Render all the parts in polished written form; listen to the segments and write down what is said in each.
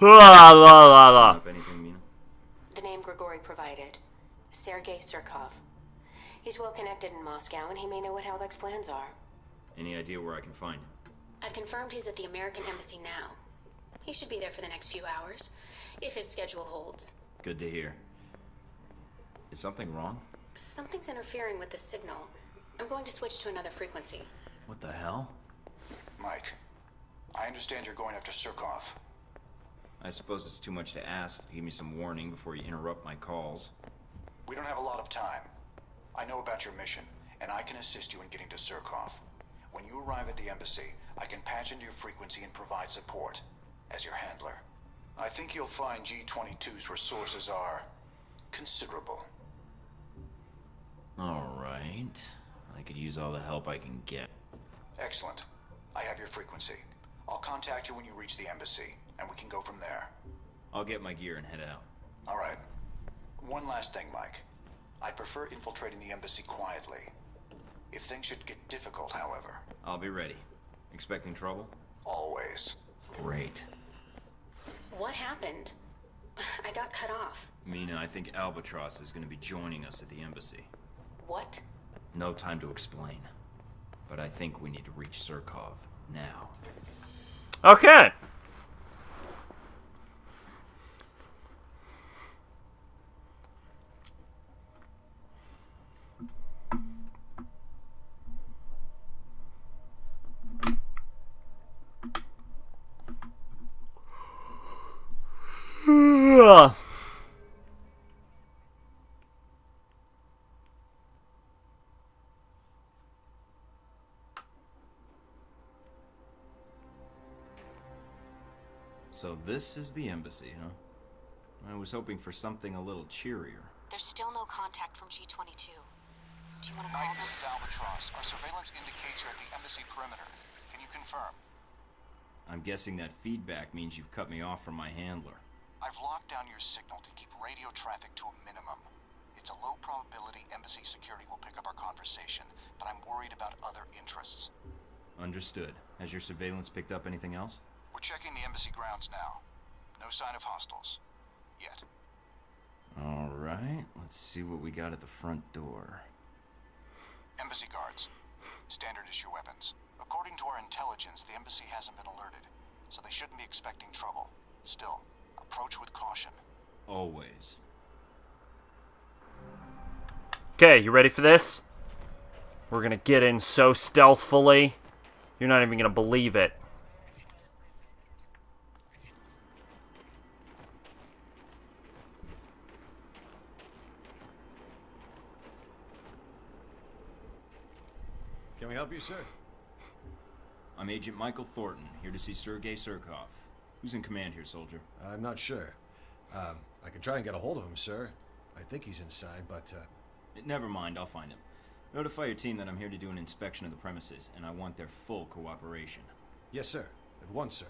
Up anything, Mina? The name Grigori provided. Sergei Surkov. He's well connected in Moscow, and he may know what Halbech's plans are. Any idea where I can find him? I've confirmed he's at the American Embassy now. He should be there for the next few hours, if his schedule holds. Good to hear. Is something wrong? Something's interfering with the signal. I'm going to switch to another frequency. What the hell? Mike, I understand you're going after Surkov. I suppose it's too much to ask. Give me some warning before you interrupt my calls. We don't have a lot of time. I know about your mission, and I can assist you in getting to Surkov. When you arrive at the embassy, I can patch into your frequency and provide support as your handler. I think you'll find G-22's resources are considerable. Alright. I could use all the help I can get. Excellent. I have your frequency. I'll contact you when you reach the embassy, and we can go from there. I'll get my gear and head out. Alright. One last thing, Mike. I'd prefer infiltrating the embassy quietly. If things should get difficult, however. I'll be ready. Expecting trouble? Always. Great. What happened? I got cut off. Mina, I think Albatross is going to be joining us at the embassy. What? No time to explain. But I think we need to reach Surkov now. Okay. So this is the embassy, huh? I was hoping for something a little cheerier. There's still no contact from G-22. Do you want to call Mike, them? this is Albatross. Our surveillance indicates you're at the embassy perimeter. Can you confirm? I'm guessing that feedback means you've cut me off from my handler. I've locked down your signal to keep radio traffic to a minimum. It's a low probability embassy security will pick up our conversation, but I'm worried about other interests. Understood. Has your surveillance picked up anything else? We're checking the embassy grounds now. No sign of hostiles. Yet. Alright, let's see what we got at the front door. Embassy guards. Standard issue weapons. According to our intelligence, the embassy hasn't been alerted, so they shouldn't be expecting trouble. Still, approach with caution. Always. Okay, you ready for this? We're gonna get in so stealthily, you're not even gonna believe it. Can we help you, sir? I'm Agent Michael Thornton, here to see Sergei Surkov. Who's in command here, soldier? I'm not sure. I can try and get a hold of him, sir. I think he's inside, but, Never mind, I'll find him. Notify your team that I'm here to do an inspection of the premises, and I want their full cooperation. Yes, sir. At once, sir.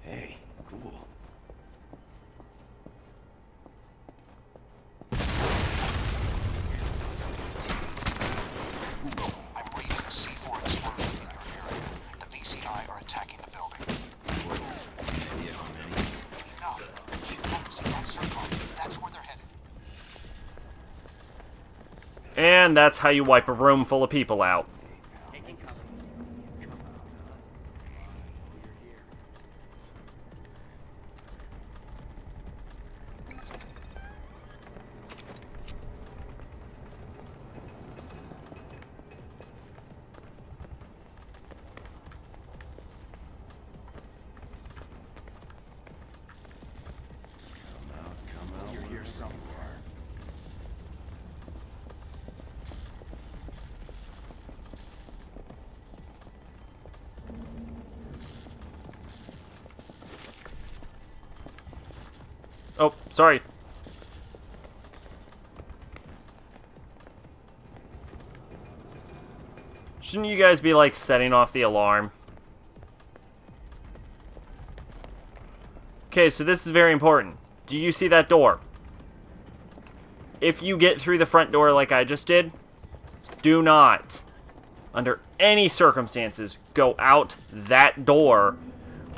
Hey, cool. I'm reading a C4 explosion in your area. The VCI are attacking the building. Any idea how many? No. Keep focusing on Surkov. That's where they're headed. And that's how you wipe a room full of people out. You're here somewhere. Oh, sorry. Shouldn't you guys be, like, setting off the alarm? Okay, so this is very important. Do you see that door? If you get through the front door like I just did, do not under any circumstances, go out that door,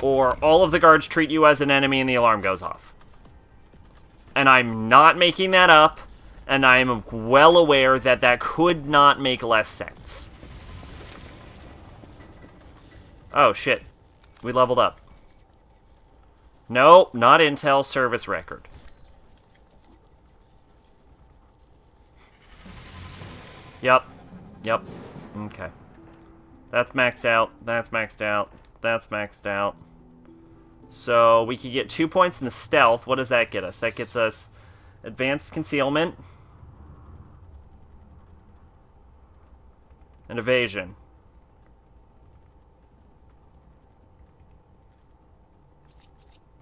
or all of the guards treat you as an enemy and the alarm goes off. And I'm not making that up, and I am well aware that that could not make less sense. Oh, shit. We leveled up. No, not intel, service record. Yep. Yep. Okay. That's maxed out. That's maxed out. That's maxed out. So, we could get 2 points in the stealth. What does that get us? That gets us advanced concealment and evasion.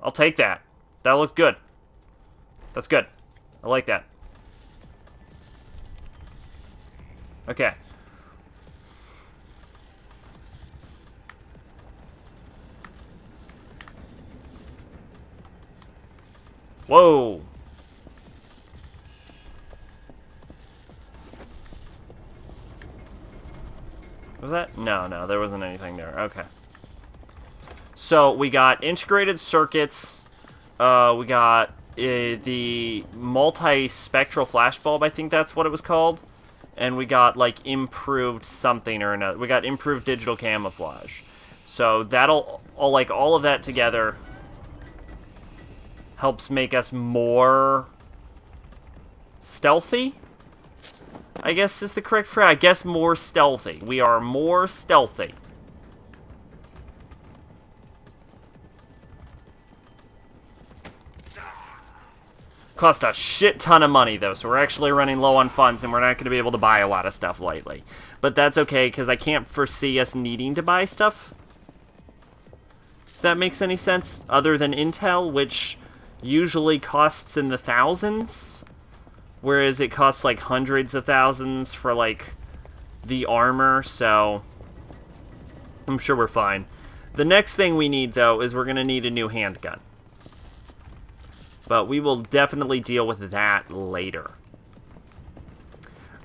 I'll take that. That looked good. That's good. I like that. Okay. Whoa. Was that? No, there wasn't anything there. Okay. So, we got integrated circuits. We got the multi-spectral flashbulb, I think that's what it was called. And we got, like, improved something or another. We got improved digital camouflage. So, that'll, all of that together helps make us more stealthy, I guess is the correct phrase. I guess more stealthy. We are more stealthy. Cost a shit ton of money, though, so we're actually running low on funds, and we're not going to be able to buy a lot of stuff lately. But that's okay, because I can't foresee us needing to buy stuff. If that makes any sense, other than intel, which usually costs in the thousands, whereas it costs like hundreds of thousands for like the armor, so I'm sure we're fine. The next thing we need, though, is we're going to need a new handgun. But we will definitely deal with that later.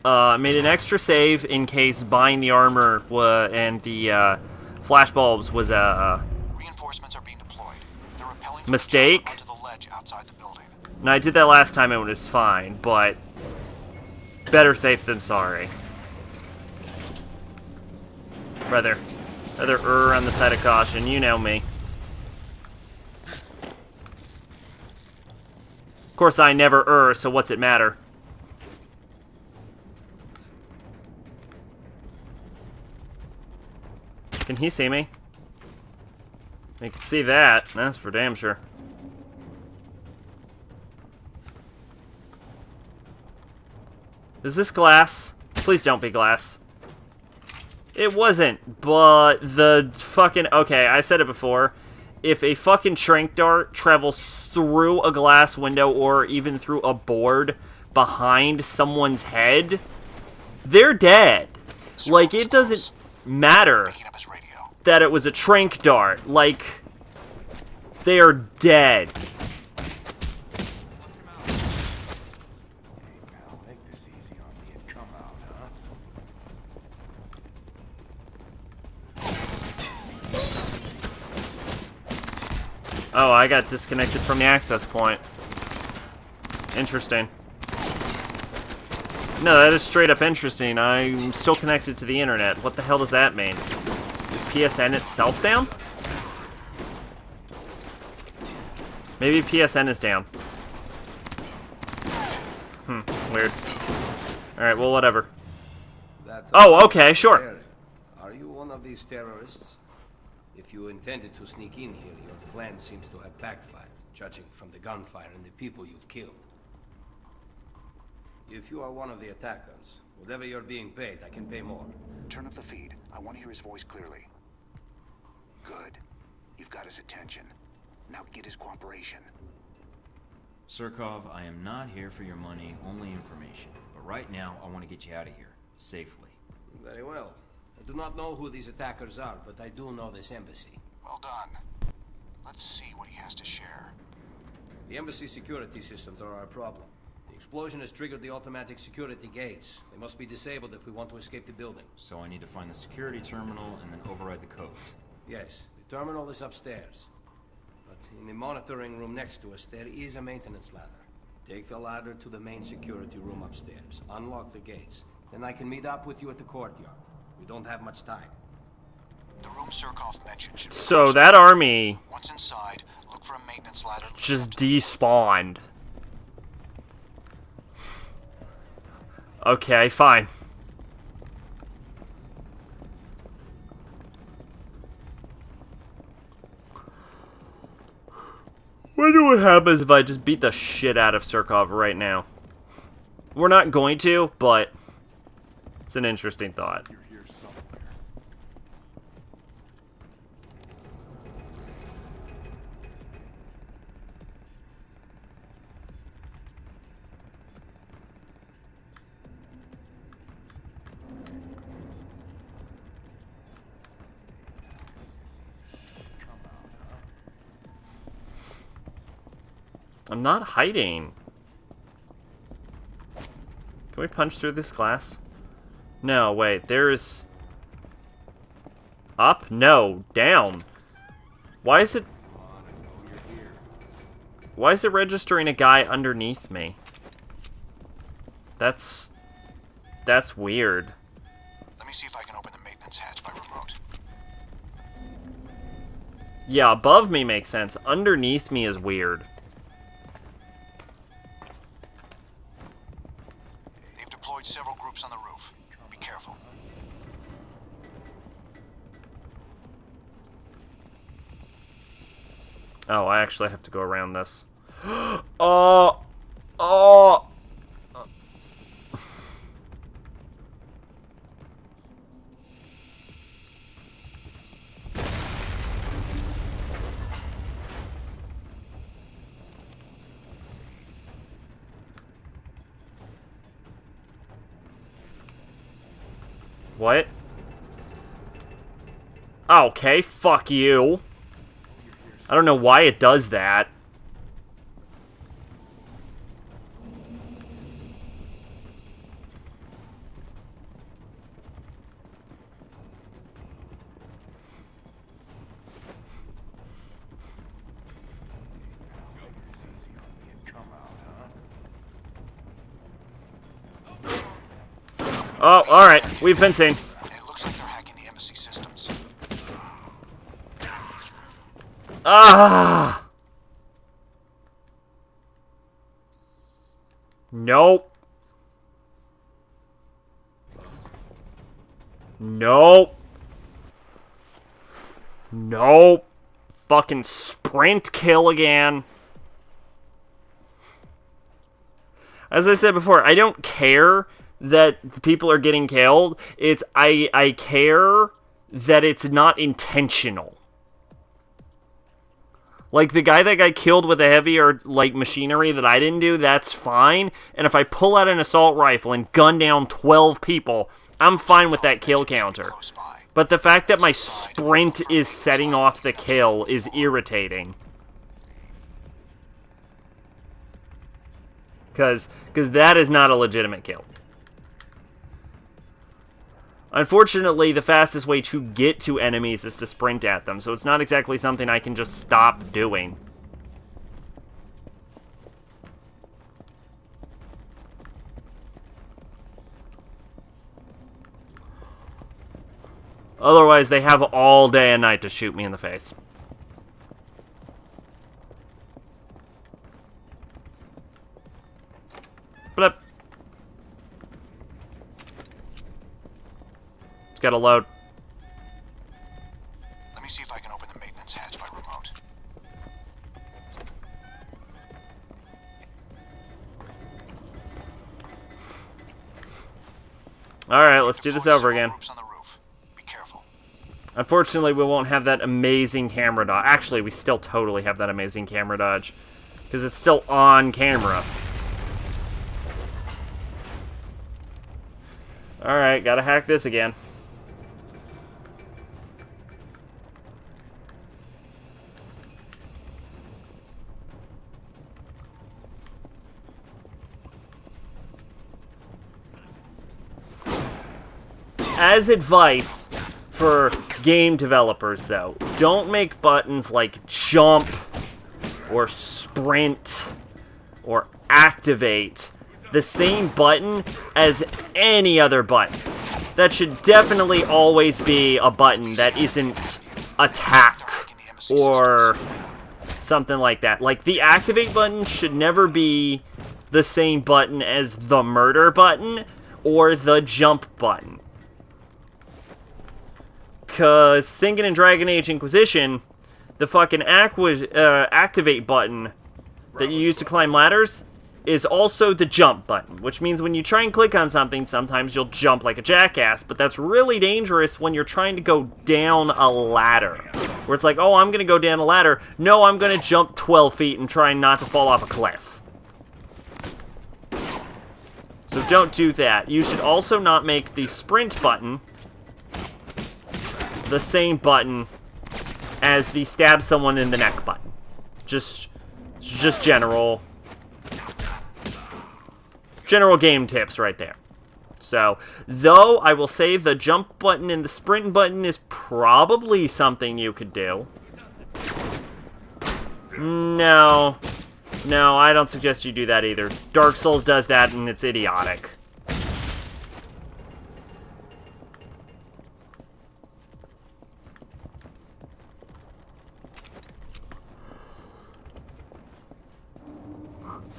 Made an extra save in case buying the armor and the flashbulbs was a Reinforcements are being deployed. They're repelling mistake. onto the ledge outside the building. And I did that last time and it was fine, but better safe than sorry. Rather err on the side of caution. You know me. Of course, I never err, so what's it matter? Can he see me? He can see that. That's for damn sure. Is this glass? Please don't be glass. It wasn't, but the fucking... Okay, I said it before. If a fucking tranq dart travels through a glass window or even through a board behind someone's head, they're dead. Like, it doesn't matter that it was a tranq dart. Like, they are dead. Oh, I got disconnected from the access point. Interesting. No, that is straight up interesting. I'm still connected to the internet. What the hell does that mean? Is PSN itself down? Maybe PSN is down. Weird. Alright, well, whatever. Oh, okay, sure. Are you one of these terrorists? If you intended to sneak in here, your plan seems to have backfired, judging from the gunfire and the people you've killed. If you are one of the attackers, whatever you're being paid, I can pay more. Turn up the feed. I want to hear his voice clearly. Good. You've got his attention. Now get his cooperation. Surkov, I am not here for your money, only information. But right now, I want to get you out of here, safely. Very well. I do not know who these attackers are, but I do know this embassy. Well done. Let's see what he has to share. The embassy security systems are our problem. The Explosion has triggered the automatic security gates. They must be disabled if we want to escape the building. So I need to find the security terminal and then override the codes. Yes, the terminal is upstairs. But in the monitoring room next to us, there is a maintenance ladder. Take the ladder to the main security room upstairs. Unlock the gates. Then I can meet up with you at the courtyard. We don't have much time. The room Surkov mentioned should be So that army once inside, look for a maintenance ladder. just despawned. Okay, fine. Wonder what happens if I just beat the shit out of Surkov right now. We're not going to, but it's an interesting thought. You're here somewhere. I'm not hiding. Can we punch through this glass? No, wait, there's... Up? No, down. Why is it... Why is it registering a guy underneath me? That's weird. Let me see if I can open the maintenance hatch by remote. Yeah, above me makes sense. Underneath me is weird. They've deployed several groups on the roof. Be careful. Oh, I actually have to go around this. Oh! Oh! What? Okay, fuck you. I don't know why it does that. Oh, alright. We've been seen. It looks like they're hacking the embassy systems. Ah! Nope. Nope. Nope. Fucking sprint kill again. As I said before, I don't care that people are getting killed. It's I care that it's not intentional. Like, the guy that got killed with a heavier, like, machinery that I didn't do, that's fine. And if I pull out an assault rifle and gun down 12 people, I'm fine with that kill counter. But the fact that my sprint is setting off the kill is irritating. Because that is not a legitimate kill. Unfortunately, the fastest way to get to enemies is to sprint at them, so it's not exactly something I can just stop doing. Otherwise, they have all day and night to shoot me in the face. Blip. Gotta load. Let me see if I can open the maintenance hatch by remote. Alright, let's do this over again. Groups on the roof. Be careful. Unfortunately, we won't have that amazing camera dodge. Actually, we still totally have that amazing camera dodge. Because it's still on camera. Alright, gotta hack this again. as advice for game developers, though, don't make buttons like jump or sprint or activate the same button as any other button. That should definitely always be a button that isn't attack or something like that. Like, the activate button should never be the same button as the murder button or the jump button. Because thinking in Dragon Age Inquisition, the fucking activate button that you use to climb ladders is also the jump button, which means when you try and click on something, sometimes you'll jump like a jackass, but that's really dangerous when you're trying to go down a ladder. Where it's like, oh, I'm going to go down a ladder. No, I'm going to jump 12 feet and try not to fall off a cliff. So don't do that. You should also not make the sprint button the same button as the stab someone in the neck button. Just general game tips right there. So, though I will say the jump button and the sprint button is probably something you could do. No, I don't suggest you do that either. Dark Souls does that and it's idiotic.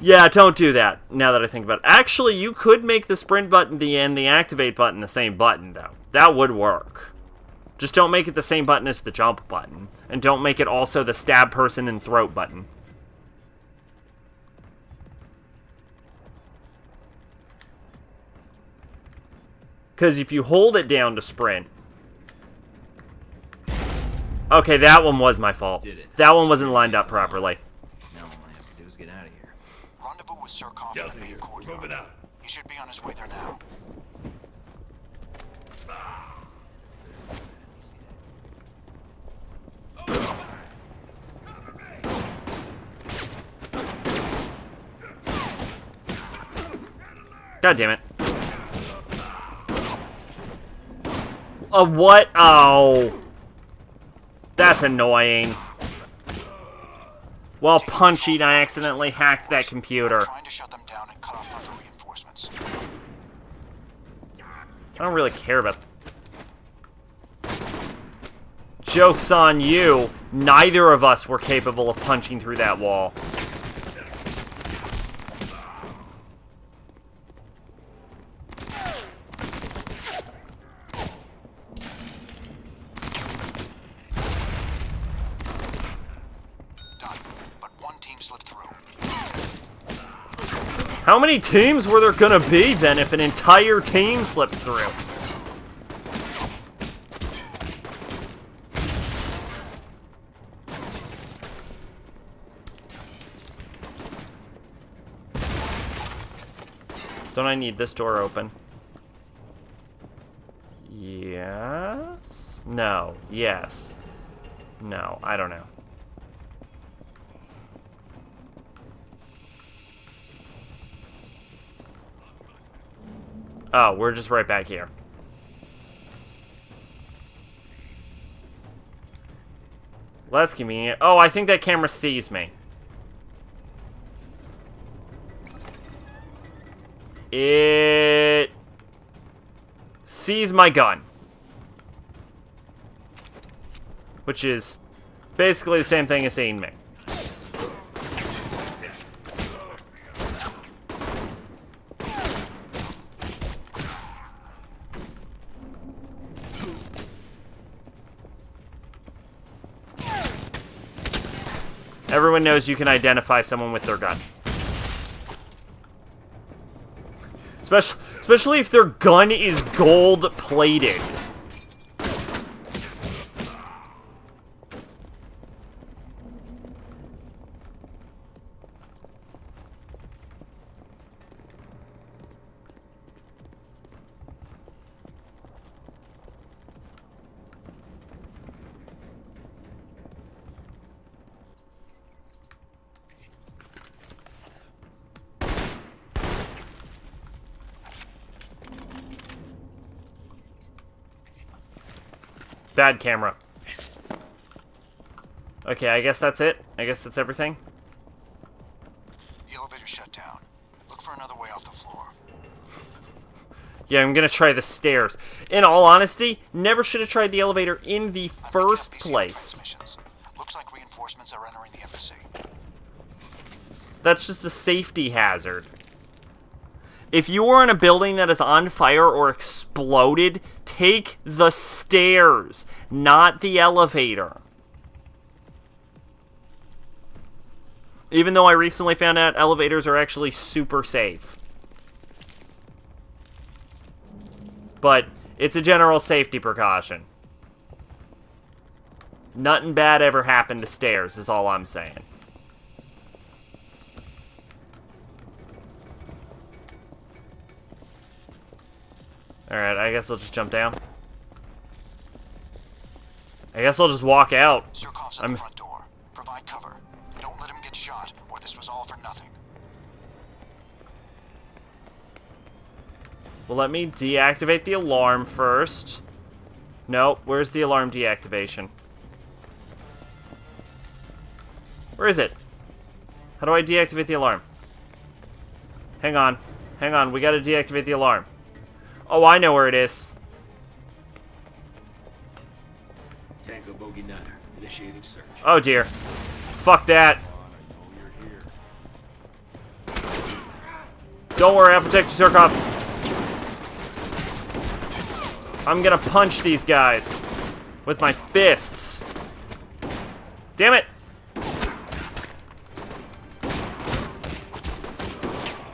Yeah, don't do that, now that I think about it. Actually, you could make the sprint button and the activate button the same button, though. That would work. Just don't make it the same button as the jump button. And don't make it also the stab person and throat button. Because if you hold it down to sprint... Okay, that one was my fault. That one wasn't lined up properly. Now all I have to do is get out of here. Rendezvous with Sirkov in the main courtyard. Moving out. He should be on his way there now. God damn it. What? Oh. That's annoying. While punching, I accidentally hacked that computer. Trying to shut them down and cut off further reinforcements. I don't really care about... Joke's on you. Neither of us were capable of punching through that wall. How many teams were there gonna be, then, if an entire team slipped through? Don't I need this door open? Yes? No. Yes. No. I don't know. Oh, we're just right back here. Well, that's convenient. Oh, I think that camera sees me. It sees my gun. Which is basically the same thing as seeing me. Everyone knows you can identify someone with their gun. Especially if their gun is gold-plated. Bad camera. Okay, I guess that's it. I guess that's everything. The elevator shut down. Look for another way off the floor. Yeah, I'm gonna try the stairs. In all honesty, never should have tried the elevator in the first place. Looks like reinforcements are entering the embassy. That's just a safety hazard. If you are in a building that is on fire or exploded, take the stairs, not the elevator. Even though I recently found out elevators are actually super safe. But it's a general safety precaution. Nothing bad ever happened to stairs, is all I'm saying. Alright, I guess I'll just jump down. I guess I'll just walk out. Surkov's at the front door. Provide cover. Don't let him get shot, or this was all for nothing. Well, let me deactivate the alarm first. No, where's the alarm deactivation? Where is it? How do I deactivate the alarm? Hang on. Hang on, we gotta deactivate the alarm. Oh, I know where it is. Tango Bogey 9, initiating search. Oh dear. Fuck that. Don't worry, I'll protect you, Surkov. I'm gonna punch these guys with my fists. Damn it.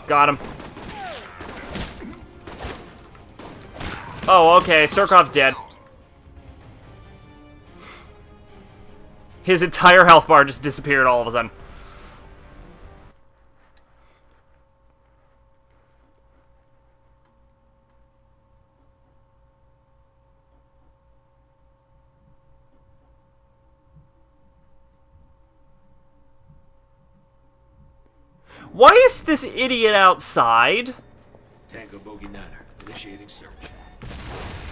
Got him. Oh, okay, Surkov's dead. His entire health bar just disappeared all of a sudden. Why is this idiot outside? Tango Bogey 9, initiating search.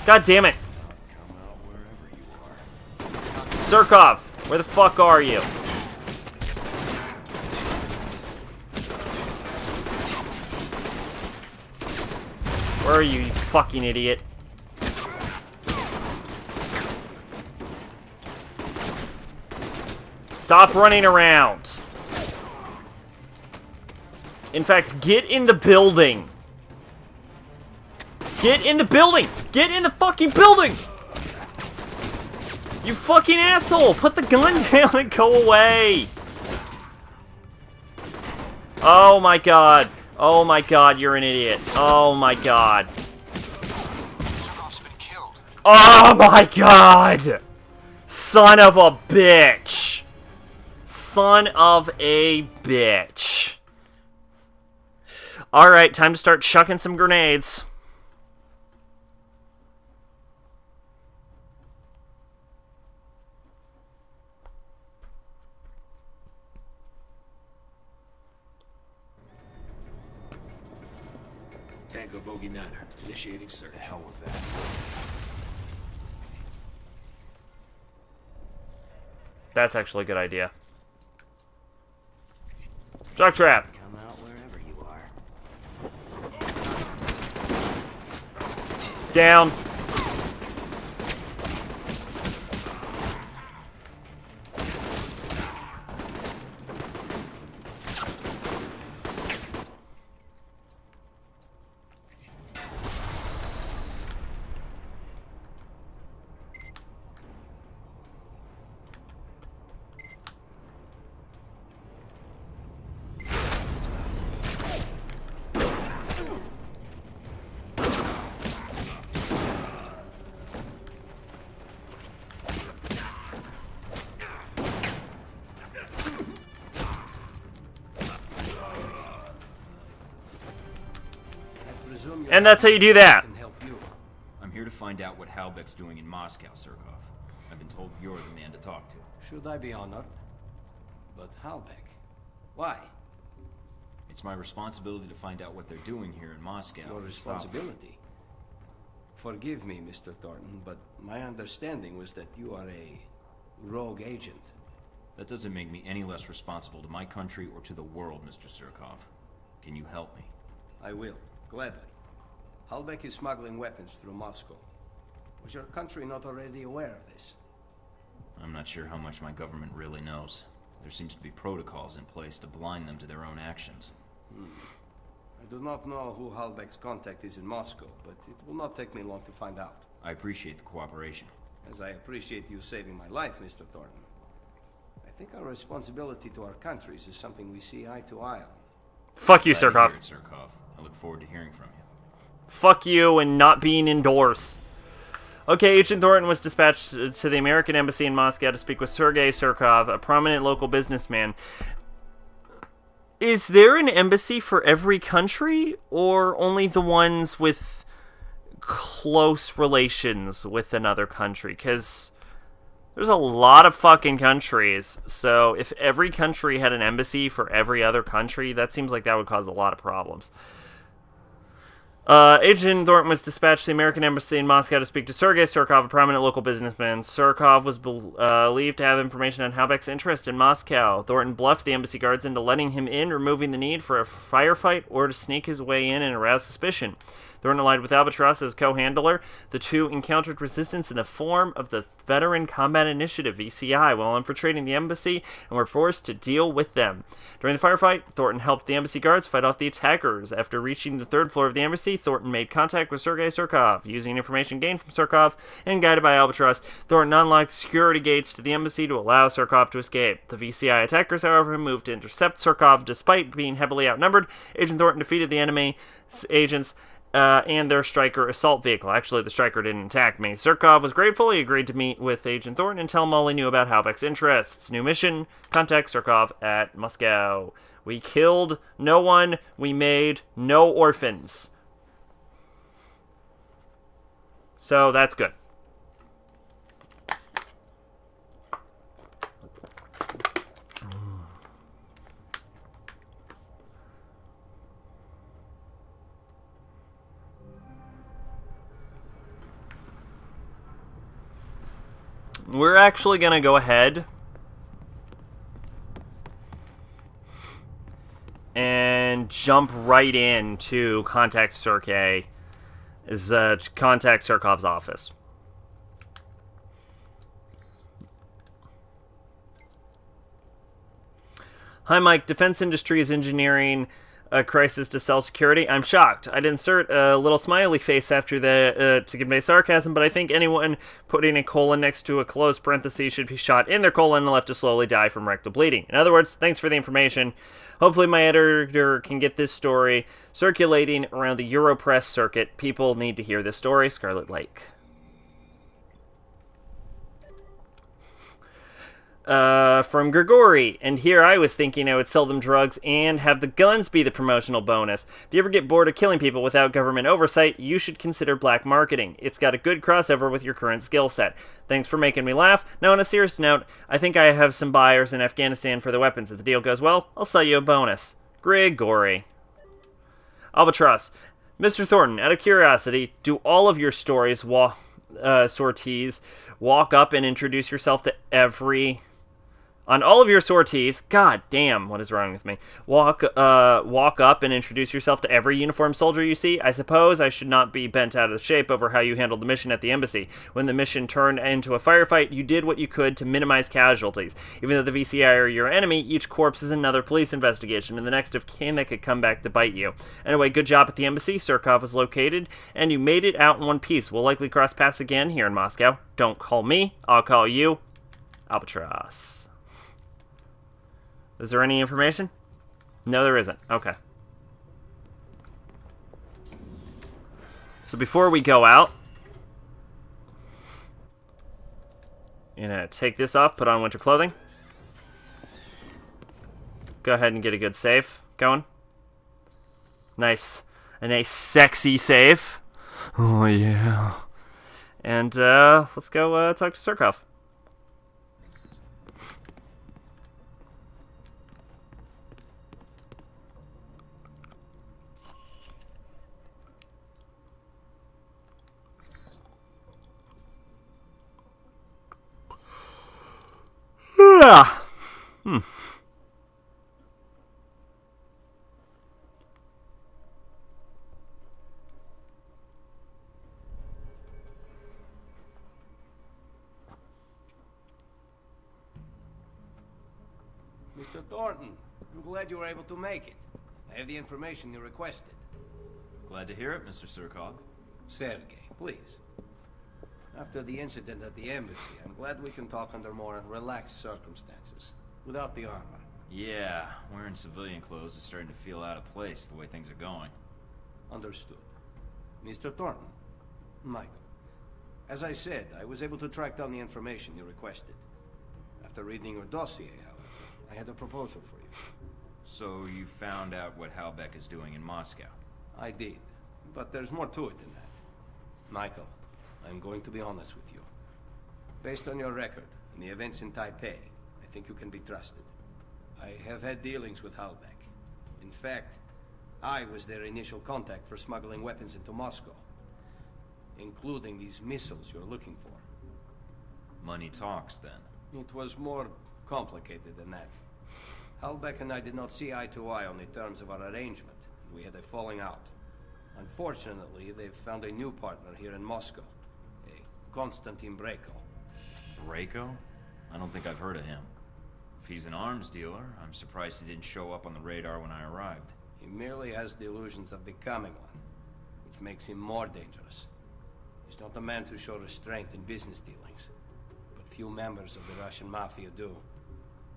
God damn it. Come out wherever you are. Surkov, where the fuck are you? Where are you fucking idiot? Stop running around. In fact, get in the building. Get in the building! Get in the fucking building! You fucking asshole! Put the gun down and go away! Oh my god. Oh my god, you're an idiot. Oh my god. Oh my god! Son of a bitch! Son of a bitch. Alright, time to start chucking some grenades. Tango Bogey 9, initiating search. The hell was that? That's actually a good idea. Shock trap. Come out wherever you are. Down. And that's how you do that. I'm here to find out what Halbeck's doing in Moscow, Surkov. I've been told you're the man to talk to. Should I be honored? But Halbeck? Why? It's my responsibility to find out what they're doing here in Moscow. Your and stop them. responsibility? Forgive me, Mr. Thornton, but my understanding was that you are a rogue agent. That doesn't make me any less responsible to my country or to the world, Mr. Surkov. Can you help me? I will, gladly. Halbech is smuggling weapons through Moscow. Was your country not already aware of this? I'm not sure how much my government really knows. There seems to be protocols in place to blind them to their own actions. I do not know who Halbech's contact is in Moscow, but it will not take me long to find out. I appreciate the cooperation. As I appreciate you saving my life, Mr. Thornton. I think our responsibility to our countries is something we see eye to eye on. Fuck you, Glad to Surkov. hear it, Surkov. I look forward to hearing from you. Fuck you and not being indoors. Okay, Agent Thornton was dispatched to the American Embassy in Moscow to speak with Sergei Surkov, a prominent local businessman. Is there an embassy for every country, or only the ones with close relations with another country? Because there's a lot of fucking countries, so if every country had an embassy for every other country, that seems like that would cause a lot of problems. Agent Thornton was dispatched to the American Embassy in Moscow to speak to Sergei Surkov, a prominent local businessman. Surkov was believed to have information on Halbech's interest in Moscow. Thornton bluffed the embassy guards into letting him in, removing the need for a firefight or to sneak his way in and arouse suspicion. Thornton allied with Albatross as co-handler. The two encountered resistance in the form of the Veteran Combat Initiative, VCI, while infiltrating the embassy and were forced to deal with them. During the firefight, Thornton helped the embassy guards fight off the attackers. After reaching the third floor of the embassy, Thornton made contact with Sergei Surkov. Using information gained from Surkov and guided by Albatross, Thornton unlocked security gates to the embassy to allow Surkov to escape. The VCI attackers, however, moved to intercept Surkov. Despite being heavily outnumbered, Agent Thornton defeated the enemy agents and their Striker assault vehicle. Actually, the Striker didn't attack me. Surkov was grateful. He agreed to meet with Agent Thornton and tell him all he knew about Halbech's interests. New mission, contact Surkov at Moscow. We killed no one. We made no orphans. So that's good. We're actually going to go ahead and jump right into contact Sergei, contact Surkov's office. Hi, Mike. Defense industry is engineering a crisis to cell security. I'm shocked. I'd insert a little smiley face after the to convey sarcasm, but I think anyone putting a colon next to a closed parenthesis should be shot in their colon and left to slowly die from rectal bleeding. In other words, thanks for the information. Hopefully my editor can get this story circulating around the Europress circuit. People need to hear this story. Scarlet Lake. From Grigori, and here I was thinking I would sell them drugs and have the guns be the promotional bonus. If you ever get bored of killing people without government oversight, you should consider black marketing. It's got a good crossover with your current skill set. Thanks for making me laugh. Now on a serious note, I think I have some buyers in Afghanistan for the weapons. If the deal goes well, I'll sell you a bonus. Grigori. Albatross. Mr. Thornton, out of curiosity, do all of your sorties walk up and introduce yourself to every... On all of your sorties, god damn, what is wrong with me? Walk up and introduce yourself to every uniformed soldier you see. I suppose I should not be bent out of shape over how you handled the mission at the embassy. When the mission turned into a firefight, you did what you could to minimize casualties. Even though the VCI are your enemy, each corpse is another police investigation, and the next of kin that could come back to bite you. Anyway, good job at the embassy. Surkov was located, and you made it out in one piece. We'll likely cross paths again here in Moscow. Don't call me, I'll call you. Albatross. Is there any information? No, there isn't. Okay. So before we go out, I'm gonna take this off, put on winter clothing. Go ahead and get a good save going. Nice. A nice sexy save. Oh yeah. And let's go talk to Surkov. Yeah. Mr. Thornton, I'm glad you were able to make it. I have the information you requested. Glad to hear it, Mr. Surkov. Sergei, please. After the incident at the embassy, I'm glad we can talk under more relaxed circumstances, without the armor. Yeah, wearing civilian clothes is starting to feel out of place the way things are going. Understood. Mr. Thornton, Michael. As I said, I was able to track down the information you requested. After reading your dossier, however, I had a proposal for you. So you found out what Halbeck is doing in Moscow? I did, but there's more to it than that. Michael, I'm going to be honest with you. Based on your record and the events in Taipei, I think you can be trusted. I have had dealings with Halbeck. In fact, I was their initial contact for smuggling weapons into Moscow, including these missiles you're looking for. Money talks, then. It was more complicated than that. Halbeck and I did not see eye to eye on the terms of our arrangement, and we had a falling out. Unfortunately, they've found a new partner here in Moscow, a Konstantin Brayko. Brayko? I don't think I've heard of him. If he's an arms dealer, I'm surprised he didn't show up on the radar when I arrived. He merely has delusions of becoming one, which makes him more dangerous. He's not the man to show restraint in business dealings, but few members of the Russian Mafia do.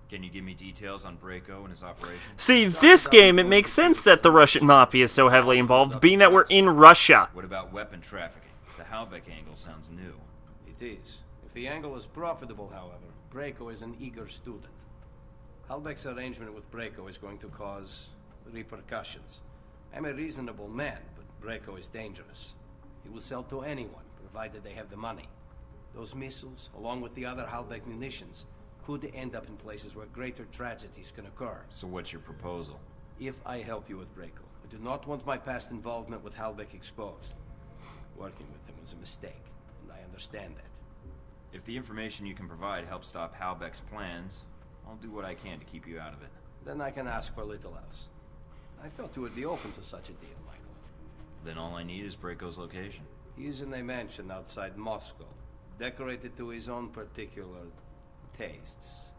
Can you give me details on Brayko and his operation? See, this game, it makes sense that the Russian Mafia is so heavily involved, being that we're in Russia. What about weapon trafficking? The Halbeck angle sounds new. It is. If the angle is profitable, however, Brayko is an eager student. Halbeck's arrangement with Brayko is going to cause repercussions. I'm a reasonable man, but Brayko is dangerous. He will sell to anyone, provided they have the money. Those missiles, along with the other Halbeck munitions, could end up in places where greater tragedies can occur. So what's your proposal? If I help you with Brayko, I do not want my past involvement with Halbeck exposed. Working with him was a mistake, and I understand that. If the information you can provide helps stop Halbeck's plans, I'll do what I can to keep you out of it. Then I can ask for little else. I felt you would be open to such a deal, Michael. Then all I need is Brayko's location. He is in a mansion outside Moscow, decorated to his own particular tastes.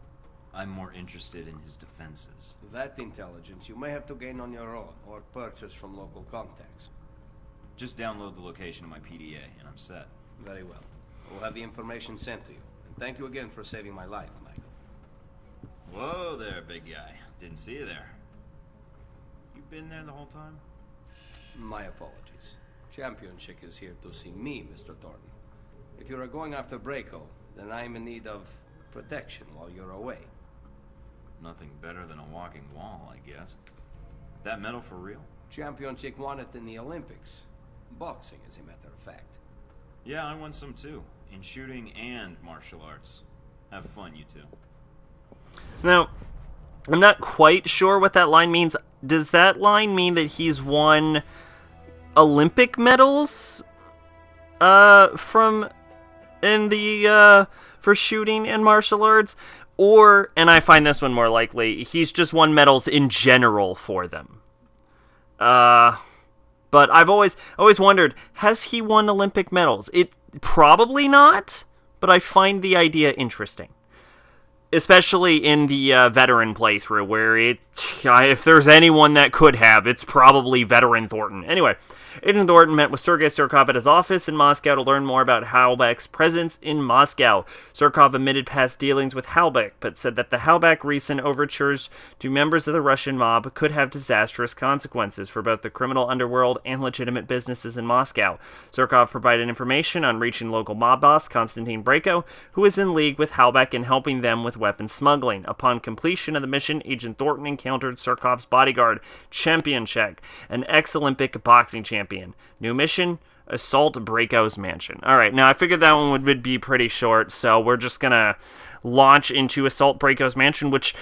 I'm more interested in his defenses. That intelligence you may have to gain on your own, or purchase from local contacts. Just download the location of my PDA, and I'm set. Very well. We'll have the information sent to you. And thank you again for saving my life, Michael. Whoa there, big guy. Didn't see you there. You been there the whole time? My apologies. Champion Chick is here to see me, Mr. Thornton. If you are going after Brayko, then I am in need of protection while you're away. Nothing better than a walking wall, I guess. That medal for real? Champion Chick won it in the Olympics. Boxing, as a matter of fact. Yeah, I won some too. In shooting and martial arts. Have fun, you two. Now, I'm not quite sure what that line means. Does that line mean that he's won Olympic medals from in the for shooting and martial arts? Or, and I find this one more likely, he's just won medals in general for them. But I've always wondered, has he won Olympic medals? It probably not, but I find the idea interesting. Especially in the veteran playthrough, where if there's anyone that could have, it's probably veteran Thornton. Anyway, Agent Thornton met with Sergei Surkov at his office in Moscow to learn more about Halbeck's presence in Moscow. Surkov admitted past dealings with Halbeck, but said that the Halbeck recent overtures to members of the Russian mob could have disastrous consequences for both the criminal underworld and legitimate businesses in Moscow. Surkov provided information on reaching local mob boss Konstantin Brayko, who is in league with Halbeck in helping them with weapons smuggling. Upon completion of the mission, Agent Thornton encountered Surkov's bodyguard, Champion Check, an ex-Olympic boxing champion. New mission, assault Brayko's mansion. Alright, now I figured that one would be pretty short, so we're just gonna launch into assault Brayko's mansion, which,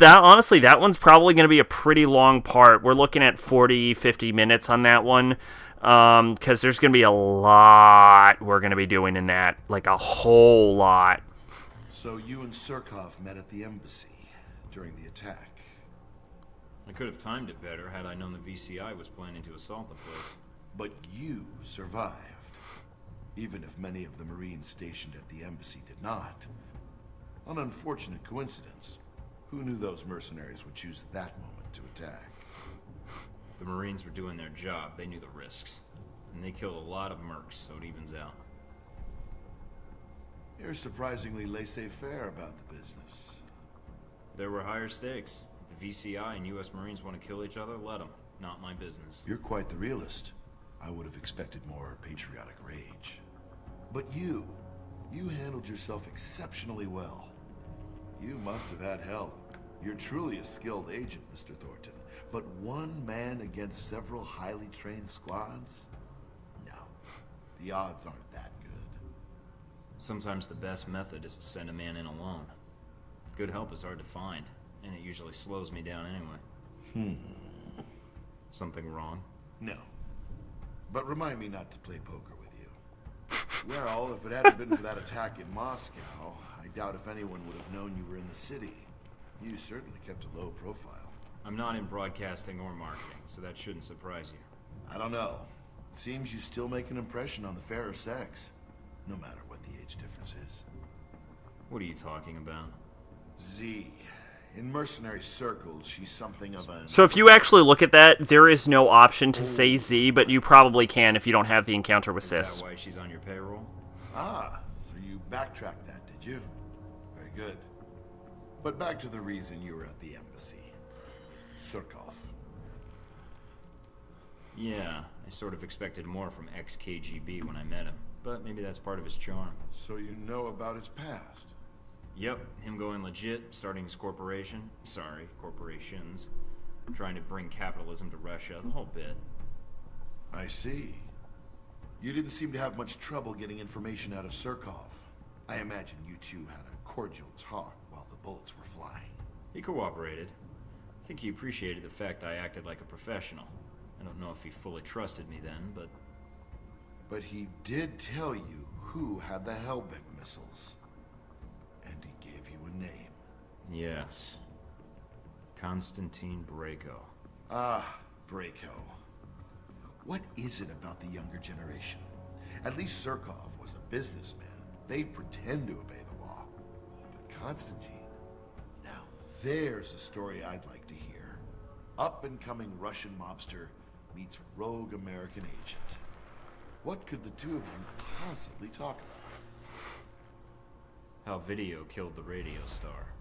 honestly, that one's probably gonna be a pretty long part. We're looking at 40-50 minutes on that one, because there's gonna be a lot we're gonna be doing in that, like a whole lot. So you and Surkov met at the embassy during the attack. I could have timed it better had I known the VCI was planning to assault the place. But you survived. Even if many of the Marines stationed at the embassy did not. An unfortunate coincidence. Who knew those mercenaries would choose that moment to attack? The Marines were doing their job. They knew the risks. And they killed a lot of mercs, so it evens out. You're surprisingly laissez-faire about the business. There were higher stakes. If the VCI and US Marines want to kill each other, let them. Not my business. You're quite the realist. I would have expected more patriotic rage. But you handled yourself exceptionally well. You must have had help. You're truly a skilled agent, Mr. Thornton. But one man against several highly trained squads? No. The odds aren't that good. Sometimes the best method is to send a man in alone. Good help is hard to find, and it usually slows me down anyway. Something wrong? No. But remind me not to play poker with you. Well, if it hadn't been for that attack in Moscow, I doubt if anyone would have known you were in the city. You certainly kept a low profile. I'm not in broadcasting or marketing, so that shouldn't surprise you. I don't know. Seems you still make an impression on the fairer sex, no matter what the age difference is. What are you talking about? Z. In mercenary circles, she's something of a... So if you actually look at that, there is no option to say Z, but you probably can if you don't have the encounter with Sis. Is that why she's on your payroll? Ah, so you backtracked that, did you? Very good. But back to the reason you were at the embassy. Surkov. Yeah, I sort of expected more from ex-KGB when I met him, but maybe that's part of his charm. So you know about his past? Yep, him going legit, starting his corporation. Sorry, corporations. Trying to bring capitalism to Russia, the whole bit. I see. You didn't seem to have much trouble getting information out of Surkov. I imagine you two had a cordial talk while the bullets were flying. He cooperated. I think he appreciated the fact I acted like a professional. I don't know if he fully trusted me then, but... But he did tell you who had the Hellbeck missiles. And he gave you a name. Yes. Konstantin Brayko. Ah, Brayko. What is it about the younger generation? At least Surkov was a businessman. They'd pretend to obey the law. But Konstantin... Now there's a story I'd like to hear. Up-and-coming Russian mobster meets rogue American agent. What could the two of you possibly talk about? How video killed the radio star.